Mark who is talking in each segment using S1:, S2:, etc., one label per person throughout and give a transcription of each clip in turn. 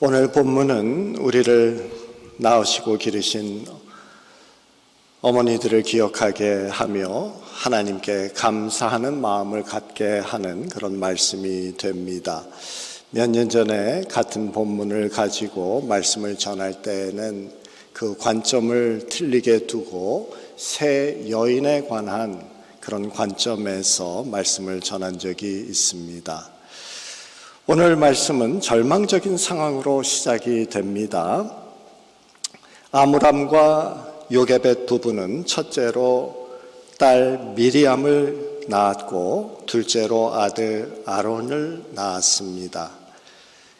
S1: 오늘 본문은 우리를 낳으시고 기르신 어머니들을 기억하게 하며 하나님께 감사하는 마음을 갖게 하는 그런 말씀이 됩니다. 몇 년 전에 같은 본문을 가지고 말씀을 전할 때에는 그 관점을 틀리게 두고 세 여인에 관한 그런 관점에서 말씀을 전한 적이 있습니다. 오늘 말씀은 절망적인 상황으로 시작이 됩니다. 아므람과 요게벳 부부는 첫째로 딸 미리암을 낳았고 둘째로 아들 아론을 낳았습니다.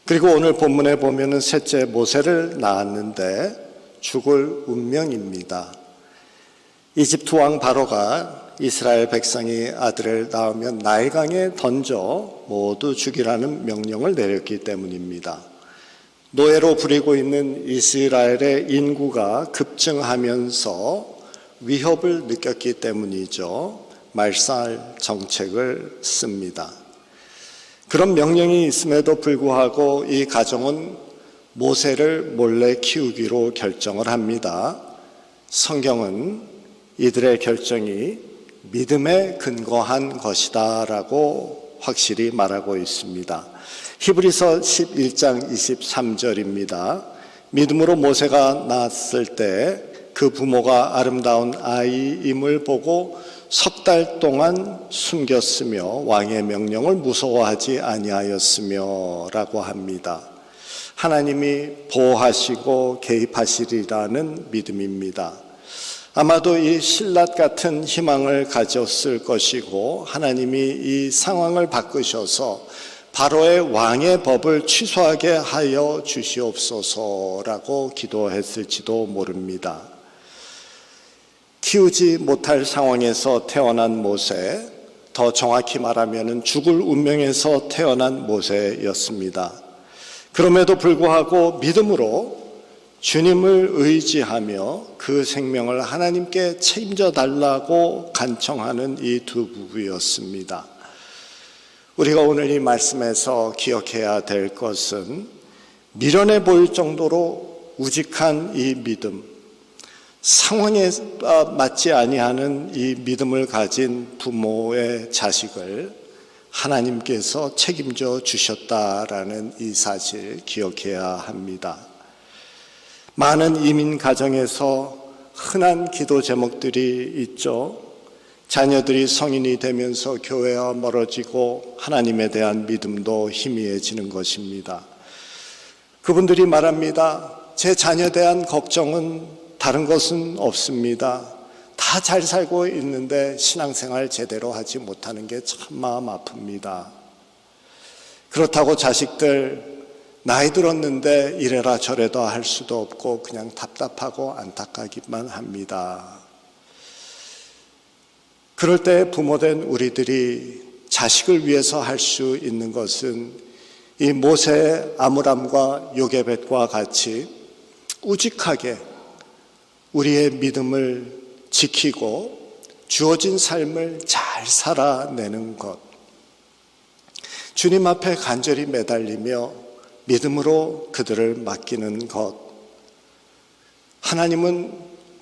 S1: 그리고 오늘 본문에 보면은 셋째 모세를 낳았는데 죽을 운명입니다. 이집트 왕 바로가 이스라엘 백성이 아들을 낳으면 나일강에 던져 모두 죽이라는 명령을 내렸기 때문입니다. 노예로 부리고 있는 이스라엘의 인구가 급증하면서 위협을 느꼈기 때문이죠. 말살 정책을 씁니다. 그런 명령이 있음에도 불구하고 이 가정은 모세를 몰래 키우기로 결정을 합니다. 성경은 이들의 결정이 믿음에 근거한 것이다 라고 확실히 말하고 있습니다. 히브리서 11장 23절입니다. 믿음으로 모세가 낳았을 때 그 부모가 아름다운 아이임을 보고 석 달 동안 숨겼으며 왕의 명령을 무서워하지 아니하였으며 라고 합니다. 하나님이 보호하시고 개입하시리라는 믿음입니다. 아마도 이 신랏 같은 희망을 가졌을 것이고 하나님이 이 상황을 바꾸셔서 바로의 왕의 법을 취소하게 하여 주시옵소서라고 기도했을지도 모릅니다. 키우지 못할 상황에서 태어난 모세, 더 정확히 말하면 죽을 운명에서 태어난 모세였습니다. 그럼에도 불구하고 믿음으로 주님을 의지하며 그 생명을 하나님께 책임져 달라고 간청하는 이 두 부부였습니다. 우리가 오늘 이 말씀에서 기억해야 될 것은 미련해 보일 정도로 우직한 이 믿음, 상황에 맞지 아니하는 이 믿음을 가진 부모의 자식을 하나님께서 책임져 주셨다라는 이 사실 기억해야 합니다. 많은 이민 가정에서 흔한 기도 제목들이 있죠. 자녀들이 성인이 되면서 교회와 멀어지고 하나님에 대한 믿음도 희미해지는 것입니다. 그분들이 말합니다. 제 자녀에 대한 걱정은 다른 것은 없습니다. 다 잘 살고 있는데 신앙생활 제대로 하지 못하는 게 참 마음 아픕니다. 그렇다고 자식들 나이 들었는데 이래라 저래라 할 수도 없고 그냥 답답하고 안타까기만 합니다. 그럴 때 부모된 우리들이 자식을 위해서 할 수 있는 것은 이 모세의 아므람과 요게벳과 같이 우직하게 우리의 믿음을 지키고 주어진 삶을 잘 살아내는 것, 주님 앞에 간절히 매달리며 믿음으로 그들을 맡기는 것. 하나님은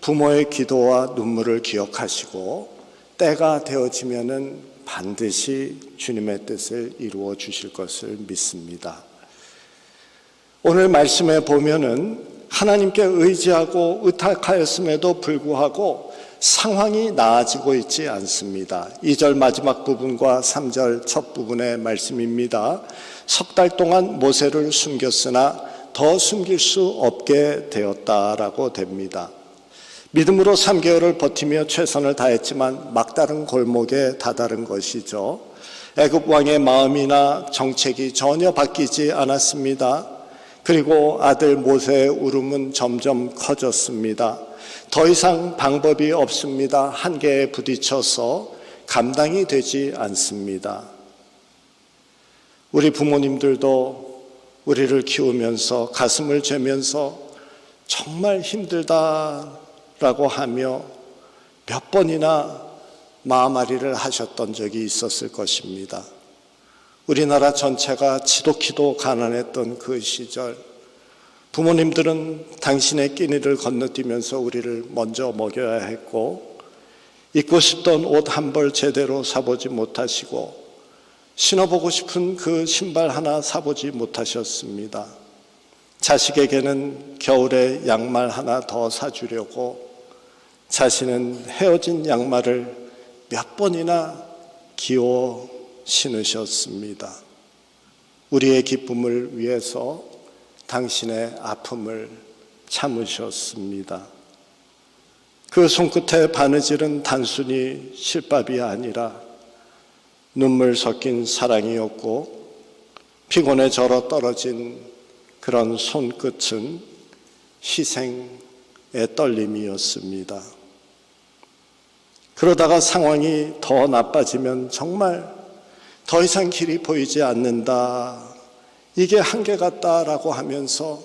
S1: 부모의 기도와 눈물을 기억하시고 때가 되어지면은 반드시 주님의 뜻을 이루어 주실 것을 믿습니다. 오늘 말씀에 보면은 하나님께 의지하고 의탁하였음에도 불구하고 상황이 나아지고 있지 않습니다. 2절 마지막 부분과 3절 첫 부분의 말씀입니다. 석 달 동안 모세를 숨겼으나 더 숨길 수 없게 되었다라고 됩니다. 믿음으로 3개월을 버티며 최선을 다했지만 막다른 골목에 다다른 것이죠. 애굽 왕의 마음이나 정책이 전혀 바뀌지 않았습니다. 그리고 아들 모세의 울음은 점점 커졌습니다. 더 이상 방법이 없습니다. 한계에 부딪혀서 감당이 되지 않습니다. 우리 부모님들도 우리를 키우면서 가슴을 죄면서 정말 힘들다라고 하며 몇 번이나 마음앓이를 하셨던 적이 있었을 것입니다. 우리나라 전체가 지독히도 가난했던 그 시절, 부모님들은 당신의 끼니를 건너뛰면서 우리를 먼저 먹여야 했고, 입고 싶던 옷 한 벌 제대로 사보지 못하시고, 신어보고 싶은 그 신발 하나 사보지 못하셨습니다. 자식에게는 겨울에 양말 하나 더 사주려고 자신은 헤어진 양말을 몇 번이나 기워 신으셨습니다. 우리의 기쁨을 위해서 당신의 아픔을 참으셨습니다. 그 손끝의 바느질은 단순히 실밥이 아니라 눈물 섞인 사랑이었고, 피곤에 절어 떨어진 그런 손끝은 희생의 떨림이었습니다. 그러다가 상황이 더 나빠지면 정말 더 이상 길이 보이지 않는다, 이게 한계 같다라고 하면서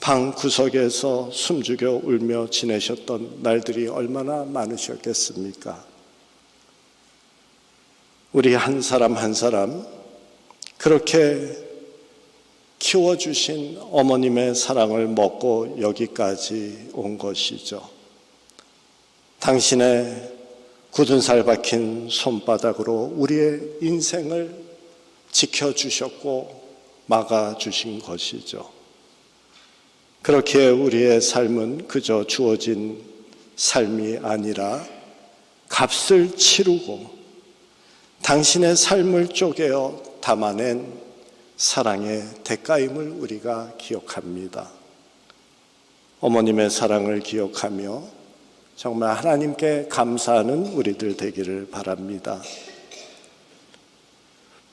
S1: 방 구석에서 숨죽여 울며 지내셨던 날들이 얼마나 많으셨겠습니까? 우리 한 사람 한 사람 그렇게 키워주신 어머님의 사랑을 먹고 여기까지 온 것이죠. 당신의 굳은 살 박힌 손바닥으로 우리의 인생을 지켜주셨고 막아주신 것이죠. 그렇게 우리의 삶은 그저 주어진 삶이 아니라 값을 치르고 당신의 삶을 쪼개어 담아낸 사랑의 대가임을 우리가 기억합니다. 어머님의 사랑을 기억하며 정말 하나님께 감사하는 우리들 되기를 바랍니다.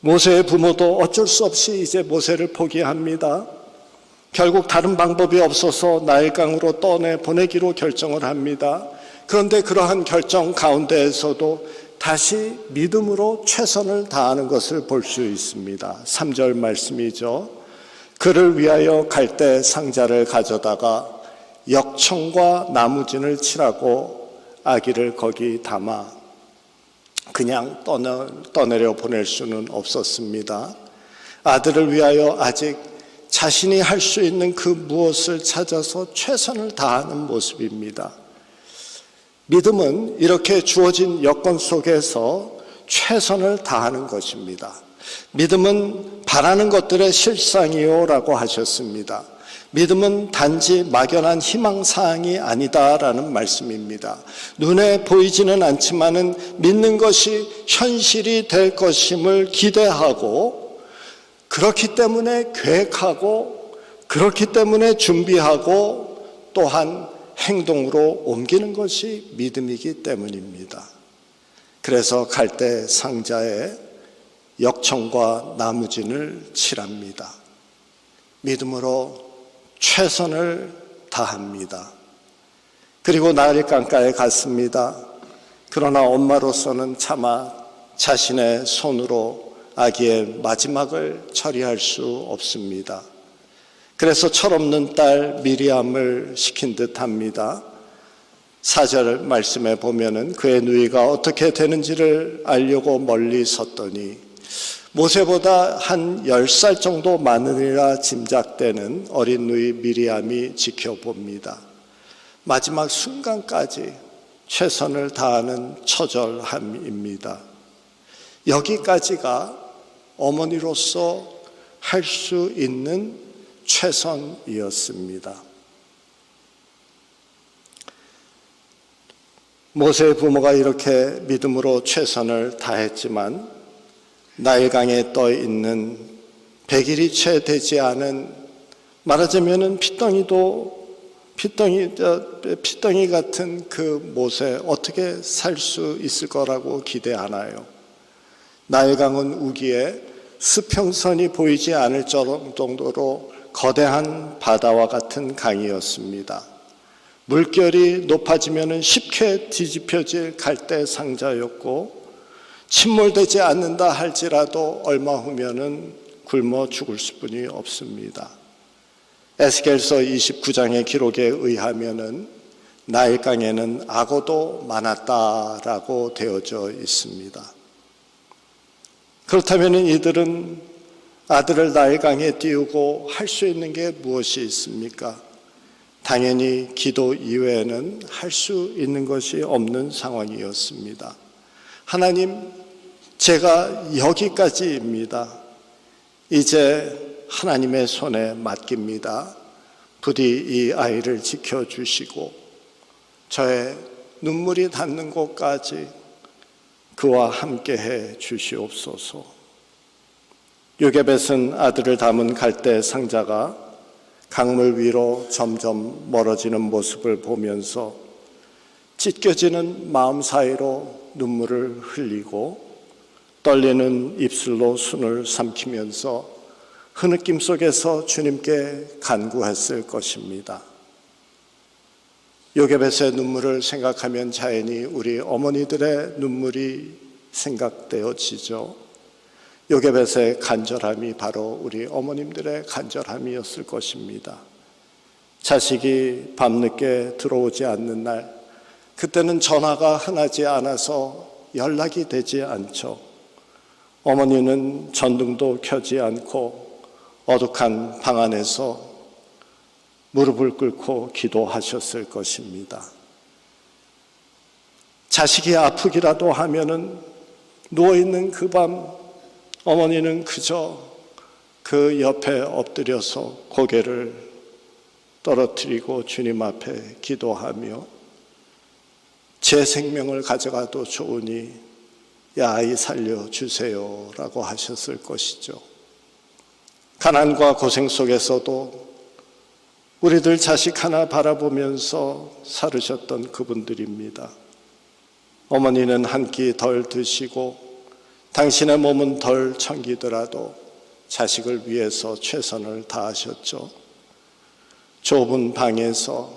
S1: 모세의 부모도 어쩔 수 없이 이제 모세를 포기합니다. 결국 다른 방법이 없어서 나일강으로 떠내보내기로 결정을 합니다. 그런데 그러한 결정 가운데에서도 다시 믿음으로 최선을 다하는 것을 볼 수 있습니다. 3절 말씀이죠. 그를 위하여 갈대 상자를 가져다가 역청과 나무진을 칠하고 아기를 거기 담아 그냥 떠내려 보낼 수는 없었습니다. 아들을 위하여 아직 자신이 할 수 있는 그 무엇을 찾아서 최선을 다하는 모습입니다. 믿음은 이렇게 주어진 여건 속에서 최선을 다하는 것입니다. 믿음은 바라는 것들의 실상이요라고 하셨습니다. 믿음은 단지 막연한 희망사항이 아니다라는 말씀입니다. 눈에 보이지는 않지만은 믿는 것이 현실이 될 것임을 기대하고, 그렇기 때문에 계획하고, 그렇기 때문에 준비하고, 또한 행동으로 옮기는 것이 믿음이기 때문입니다. 그래서 갈대 상자에 역청과 나무진을 칠합니다. 믿음으로 최선을 다합니다. 그리고 나일강가에 갔습니다. 그러나 엄마로서는 차마 자신의 손으로 아기의 마지막을 처리할 수 없습니다. 그래서 철없는 딸 미리암을 시킨 듯합니다. 4절 말씀에 보면은 그의 누이가 어떻게 되는지를 알려고 멀리 섰더니 모세보다 한 10살 정도 많으리라 짐작되는 어린 누이 미리암이 지켜봅니다. 마지막 순간까지 최선을 다하는 처절함입니다. 여기까지가 어머니로서 할 수 있는 최선이었습니다. 모세의 부모가 이렇게 믿음으로 최선을 다했지만 나일강에 떠 있는 100일이 채 되지 않은, 말하자면은 피덩이 같은 그 모세, 어떻게 살 수 있을 거라고 기대하나요? 나일강은 우기에 수평선이 보이지 않을 정도로 거대한 바다와 같은 강이었습니다. 물결이 높아지면 쉽게 뒤집혀질 갈대 상자였고, 침몰되지 않는다 할지라도 얼마 후면은 굶어 죽을 수뿐이 없습니다. 에스겔서 29장의 기록에 의하면은 나일강에는 악어도 많았다라고 되어져 있습니다. 그렇다면 이들은 아들을 나일강에 띄우고 할 수 있는 게 무엇이 있습니까? 당연히 기도 이외에는 할 수 있는 것이 없는 상황이었습니다. 하나님, 제가 여기까지입니다. 이제 하나님의 손에 맡깁니다. 부디 이 아이를 지켜주시고 저의 눈물이 닿는 곳까지 그와 함께해 주시옵소서. 요게벳은 아들을 담은 갈대 상자가 강물 위로 점점 멀어지는 모습을 보면서 찢겨지는 마음 사이로 눈물을 흘리고 떨리는 입술로 숨을 삼키면서 흐느낌 속에서 주님께 간구했을 것입니다. 요게벳의 눈물을 생각하면 자연히 우리 어머니들의 눈물이 생각되어지죠. 요게벳의 간절함이 바로 우리 어머님들의 간절함이었을 것입니다. 자식이 밤늦게 들어오지 않는 날, 그때는 전화가 흔하지 않아서 연락이 되지 않죠. 어머니는 전등도 켜지 않고 어둑한 방 안에서 무릎을 꿇고 기도하셨을 것입니다. 자식이 아프기라도 하면은 누워있는 그 밤 어머니는 그저 그 옆에 엎드려서 고개를 떨어뜨리고 주님 앞에 기도하며 제 생명을 가져가도 좋으니 야 아이 살려주세요 라고 하셨을 것이죠. 가난과 고생 속에서도 우리들 자식 하나 바라보면서 살으셨던 그분들입니다. 어머니는 한 끼 덜 드시고 당신의 몸은 덜 청기더라도 자식을 위해서 최선을 다하셨죠. 좁은 방에서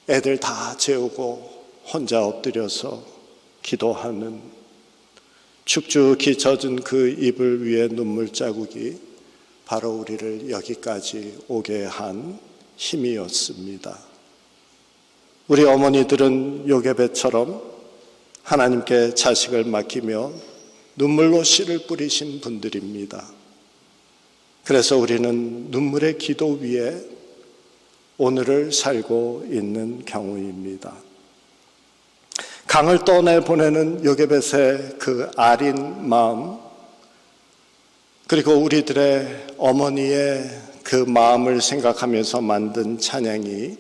S1: 애들 다 재우고 혼자 엎드려서 기도하는 축축히 젖은 그 이불 위에 눈물 자국이 바로 우리를 여기까지 오게 한 힘이었습니다. 우리 어머니들은 요게벳처럼 하나님께 자식을 맡기며 눈물로 씨를 뿌리신 분들입니다. 그래서 우리는 눈물의 기도 위에 오늘을 살고 있는 경우입니다. 강을 떠내보내는 요게벳의 그 아린 마음, 그리고 우리들의 어머니의 그 마음을 생각하면서 만든 찬양이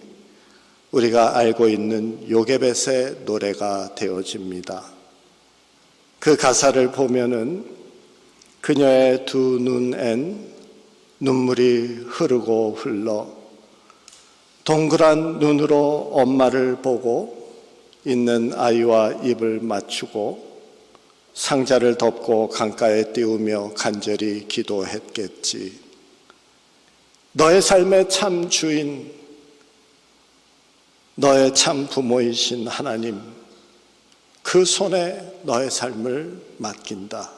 S1: 우리가 알고 있는 요게벳의 노래가 되어집니다. 그 가사를 보면은 그녀의 두 눈엔 눈물이 흐르고 흘러 동그란 눈으로 엄마를 보고 있는 아이와 입을 맞추고 상자를 덮고 강가에 띄우며 간절히 기도했겠지. 너의 삶의 참 주인, 너의 참 부모이신 하나님, 그 손에 너의 삶을 맡긴다.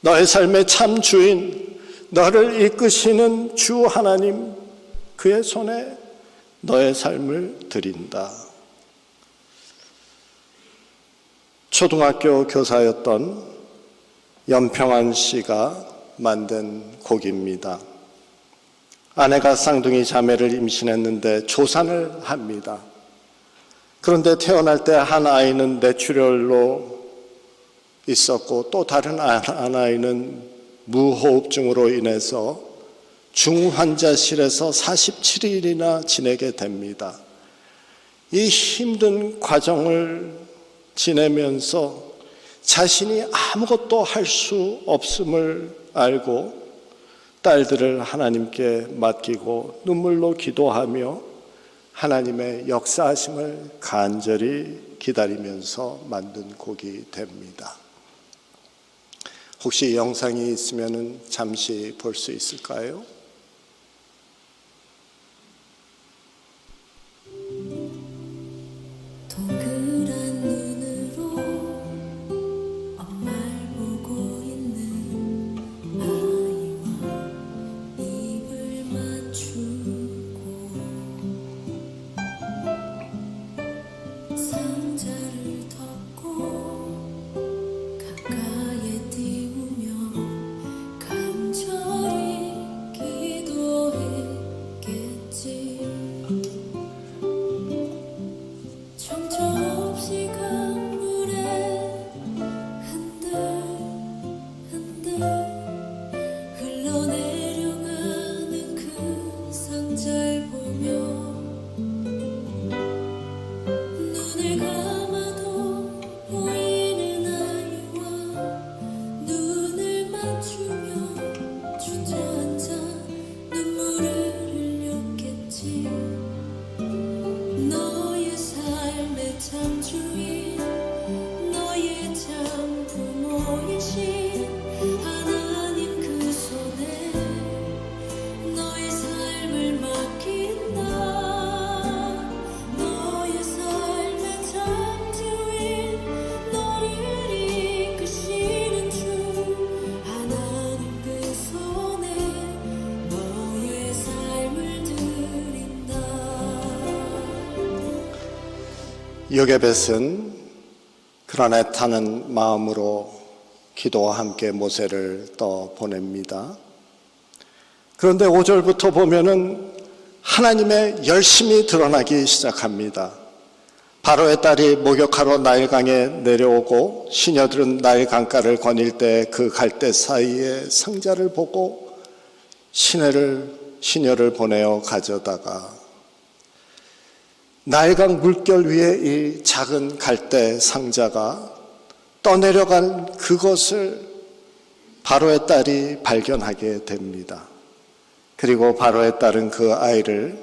S1: 너의 삶의 참 주인, 너를 이끄시는 주 하나님, 그의 손에 너의 삶을 드린다. 초등학교 교사였던 연평안 씨가 만든 곡입니다. 아내가 쌍둥이 자매를 임신했는데 조산을 합니다. 그런데 태어날 때 한 아이는 뇌출혈로 있었고 또 다른 한 아이는 무호흡증으로 인해서 중환자실에서 47일이나 지내게 됩니다. 이 힘든 과정을 지내면서 자신이 아무것도 할 수 없음을 알고 딸들을 하나님께 맡기고 눈물로 기도하며 하나님의 역사하심을 간절히 기다리면서 만든 곡이 됩니다. 혹시 영상이 있으면 잠시 볼 수 있을까요?
S2: 가까이 띄우며
S1: 요게벳은 그런 애타는 마음으로 기도와 함께 모세를 떠보냅니다. 그런데 5절부터 보면은 하나님의 열심이 드러나기 시작합니다. 바로의 딸이 목욕하러 나일강에 내려오고 시녀들은 나일 강가를 거닐 때 그 갈대 사이에 상자를 보고 시녀를 보내어 가져다가 나일강 물결 위에 이 작은 갈대 상자가 떠내려간 그것을 바로의 딸이 발견하게 됩니다. 그리고 바로의 딸은 그 아이를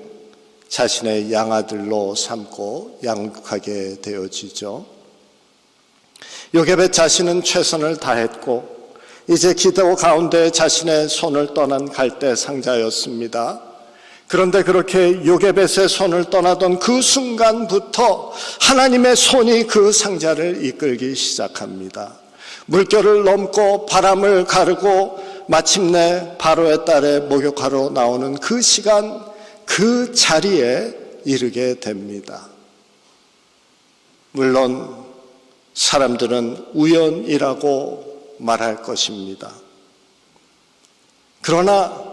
S1: 자신의 양아들로 삼고 양육하게 되어지죠. 요게벳 자신은 최선을 다했고 이제 기도 가운데 자신의 손을 떠난 갈대 상자였습니다. 그런데 그렇게 요게벳의 손을 떠나던 그 순간부터 하나님의 손이 그 상자를 이끌기 시작합니다. 물결을 넘고 바람을 가르고 마침내 바로의 딸의 목욕하러 나오는 그 시간, 그 자리에 이르게 됩니다. 물론 사람들은 우연이라고 말할 것입니다. 그러나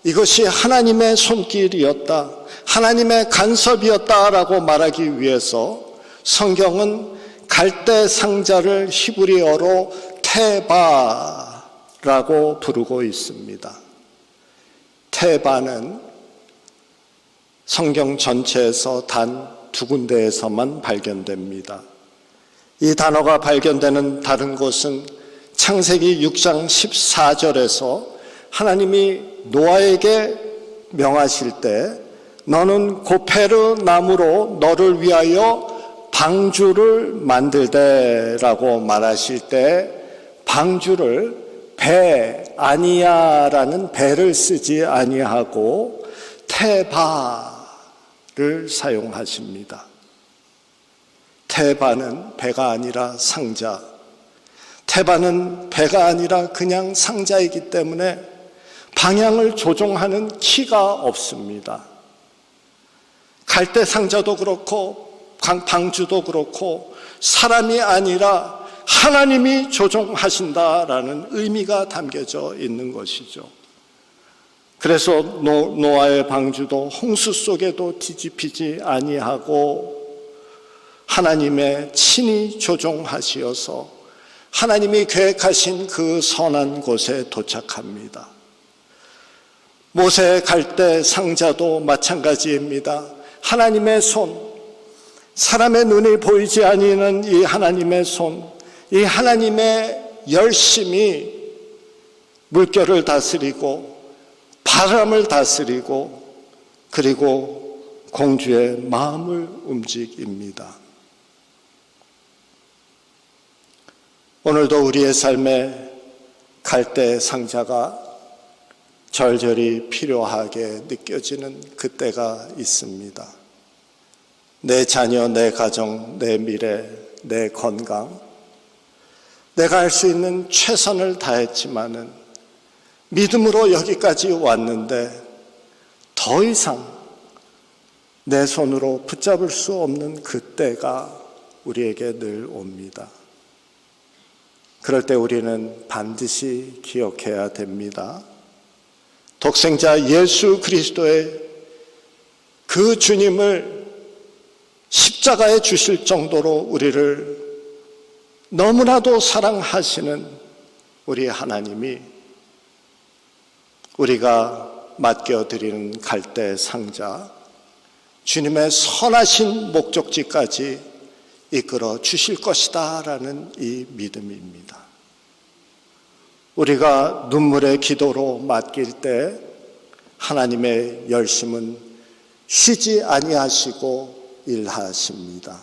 S1: 이것이 하나님의 손길이었다, 하나님의 간섭이었다라고 말하기 위해서 성경은 갈대 상자를 히브리어로 테바라고 부르고 있습니다. 테바는 성경 전체에서 단 2군데에서만 발견됩니다. 이 단어가 발견되는 다른 곳은 창세기 6장 14절에서 하나님이 노아에게 명하실 때 너는 고페르 나무로 너를 위하여 방주를 만들되라고 말하실 때 방주를 배 아니야라는 배를 쓰지 아니하고 테바를 사용하십니다. 테바는 배가 아니라 상자, 테바는 배가 아니라 그냥 상자이기 때문에 방향을 조종하는 키가 없습니다. 갈대 상자도 그렇고 방주도 그렇고 사람이 아니라 하나님이 조종하신다라는 의미가 담겨져 있는 것이죠. 그래서 노아의 방주도 홍수 속에도 뒤집히지 아니하고 하나님의 친히 조종하시어서 하나님이 계획하신 그 선한 곳에 도착합니다. 모세의 갈대 상자도 마찬가지입니다. 하나님의 손, 사람의 눈이 보이지 아니하는 이 하나님의 손, 이 하나님의 열심이 물결을 다스리고 바람을 다스리고 그리고 공주의 마음을 움직입니다. 오늘도 우리의 삶에 갈대 상자가 절절히 필요하게 느껴지는 그때가 있습니다. 내 자녀, 내 가정, 내 미래, 내 건강, 내가 할 수 있는 최선을 다했지만은 믿음으로 여기까지 왔는데 더 이상 내 손으로 붙잡을 수 없는 그때가 우리에게 늘 옵니다. 그럴 때 우리는 반드시 기억해야 됩니다. 독생자 예수 그리스도의 그 주님을 십자가에 주실 정도로 우리를 너무나도 사랑하시는 우리 하나님이 우리가 맡겨드리는 갈대 상자, 주님의 선하신 목적지까지 이끌어 주실 것이다 라는 이 믿음입니다. 우리가 눈물의 기도로 맡길 때 하나님의 열심은 쉬지 아니하시고 일하십니다.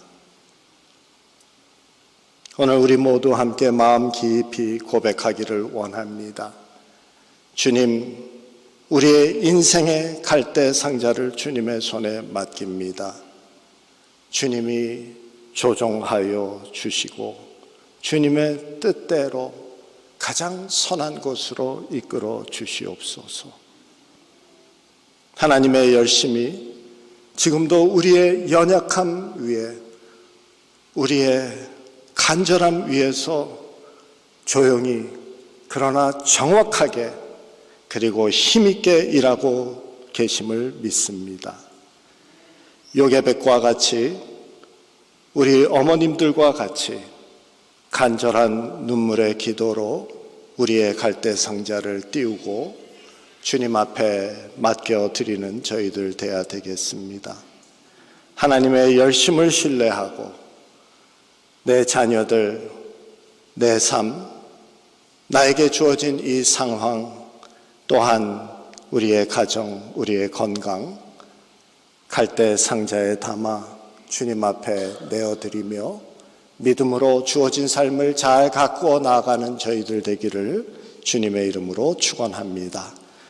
S1: 오늘 우리 모두 함께 마음 깊이 고백하기를 원합니다. 주님, 우리의 인생의 갈대 상자를 주님의 손에 맡깁니다. 주님이 조종하여 주시고 주님의 뜻대로 가장 선한 곳으로 이끌어 주시옵소서. 하나님의 열심이 지금도 우리의 연약함 위에 우리의 간절함 위에서 조용히 그러나 정확하게 그리고 힘있게 일하고 계심을 믿습니다. 요게벳과 같이 우리 어머님들과 같이 간절한 눈물의 기도로 우리의 갈대 상자를 띄우고 주님 앞에 맡겨 드리는 저희들 되어야 되겠습니다. 하나님의 열심을 신뢰하고 내 자녀들, 내 삶, 나에게 주어진 이 상황, 또한 우리의 가정, 우리의 건강, 갈대 상자에 담아 주님 앞에 내어드리며 믿음으로 주어진 삶을 잘 가꾸어 나아가는 저희들 되기를 주님의 이름으로 축원합니다.